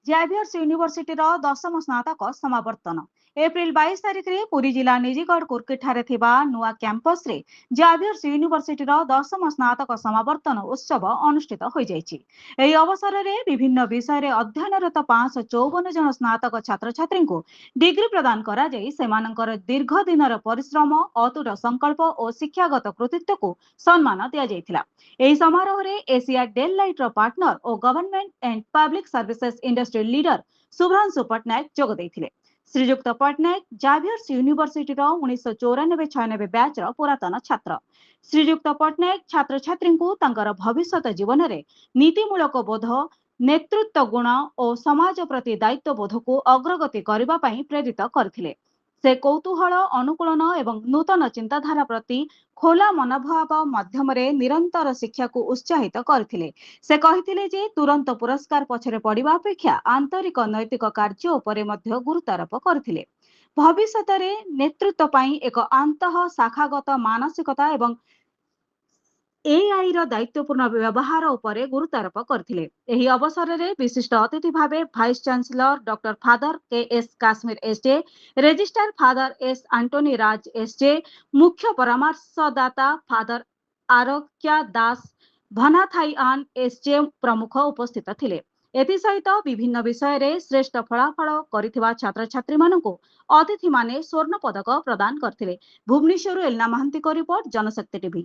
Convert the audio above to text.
Xavier's ୟୁନିଭର୍ସିଟିର 10ମ ସ୍ନାତକ ସମାବର୍ତ୍ତନ। ଏପ୍ରିଲ 22 ତାରିଖରେ ପୁରୀ ଜିଲ୍ଲା ନିଜିଗଡ଼ କୁର୍କିଠାରେ ଥିବା ନୂଆ କ୍ୟାମ୍ପସରେ ଜାଭିୟର୍ସ ୟୁନିଭର୍ସିଟିର 10ମ ସ୍ନାତକ ସମାବର୍ତ୍ତନ ଉତ୍ସବ ଅନୁଷ୍ଠିତ ହୋଇଯାଇଛି। ଏହି ଅବସରରେ ବିଭିନ୍ନ ବିଷୟରେ ଅଧ୍ୟୟନରତ 554 ଜଣ ସ୍ନାତକ ଛାତ୍ରଛାତ୍ରୀଙ୍କୁ ଡିଗ୍ରୀ ପ୍ରଦାନ କରାଯାଇ ସେମାନଙ୍କର ଦୀର୍ଘ ଦିନର ପରିଶ୍ରମ, ଅତୁଟ ସଂକଳ୍ପ ଓ ଶିକ୍ଷାଗତ କୃତିତ୍ୱକୁ ସମ୍ମାନ ଦିଆଯାଇଥିଲା। ଏହି ସମାରୋହରେ ଏସିଆ ଡେଲ୍ ଲାଇଟ୍ର ପାର୍ଟନର ଓ government and public services industry leader Subhranshu Pattanayak ଯୋଗ ଦେଇଥିଲେ। ଶ୍ରୀଯୁକ୍ତ ପଟ୍ଟନାୟକ ଜାଭିୟର୍ସ ୟୁନିଭର୍ସିଟିର 1994-96 ବ୍ୟାଚ୍ର ପୁରାତନ ଛାତ୍ର। ଶ୍ରୀଯୁକ୍ତ ପଟ୍ଟନାୟକ ଛାତ୍ରଛାତ୍ରୀଙ୍କୁ ତାଙ୍କର ଭବିଷ୍ୟତ ଜୀବନରେ ନୀତିମୂଳକ ବୋଧ, ନେତୃତ୍ୱ ଗୁଣ ଓ ସମାଜ ପ୍ରତି ଦାୟିତ୍ୱବୋଧକୁ ଅଗ୍ରଗତି କରିବା ପାଇଁ ପ୍ରେରିତ କରିଥିଲେ। ସେ କୌତୂହଳ, ଅନୁକୂଳନ ଏବଂ ନୂତନ ଚିନ୍ତାଧାରା ପ୍ରତି ଖୋଲା ମନୋଭାବ ମାଧ୍ୟମରେ ନିରନ୍ତର ଶିକ୍ଷାକୁ ଉତ୍ସାହିତ କରିଥିଲେ। ସେ କହିଥିଲେ ଯେ ତୁରନ୍ତ ପୁରସ୍କାର ପଛରେ ପଡ଼ିବା ଅପେକ୍ଷା ଆନ୍ତରିକ ନୈତିକ କାର୍ଯ୍ୟ ଉପରେ ମଧ୍ୟ ଗୁରୁତ୍ୱାରୋପ କରିଥିଲେ। ଭବିଷ୍ୟତରେ ନେତୃତ୍ୱ ପାଇଁ ଏକ ଆନ୍ତଃ ଶାଖାଗତ ମାନସିକତା ଏବଂ ଏଆଇର ଦାୟିତ୍ୱପୂର୍ଣ୍ଣ ବ୍ୟବହାର ଉପରେ ଗୁରୁତ୍ୱାରୋପ କରିଥିଲେ। ଏହି ଅବସରରେ ବିଶିଷ୍ଟ ଅତିଥି ଭାବେ vice chancellor doctor father K S. Casimir S J., registrar father S. Antony Raj S J., ମୁଖ୍ୟ ପରାମର୍ଶଦାତା ଫାଦର ଆରୋକ୍ୟା ଦାସ ଭନାଥାଇଆନ୍ ଏସ୍.ଜେ. ପ୍ରମୁଖ ଉପସ୍ଥିତ ଥିଲେ। ଏଥିସହିତ ବିଭିନ୍ନ ବିଷୟରେ ଶ୍ରେଷ୍ଠ ଫଳାଫଳ କରିଥିବା ଛାତ୍ରଛାତ୍ରୀମାନଙ୍କୁ ଅତିଥିମାନେ ସ୍ୱର୍ଣ୍ଣ ପଦକ ପ୍ରଦାନ କରିଥିଲେ। ଭୁବନେଶ୍ୱରରୁ ଏଲିନା ମହାନ୍ତିଙ୍କ ରିପୋର୍ଟ, ଜନଶକ୍ତି ଟିଭି।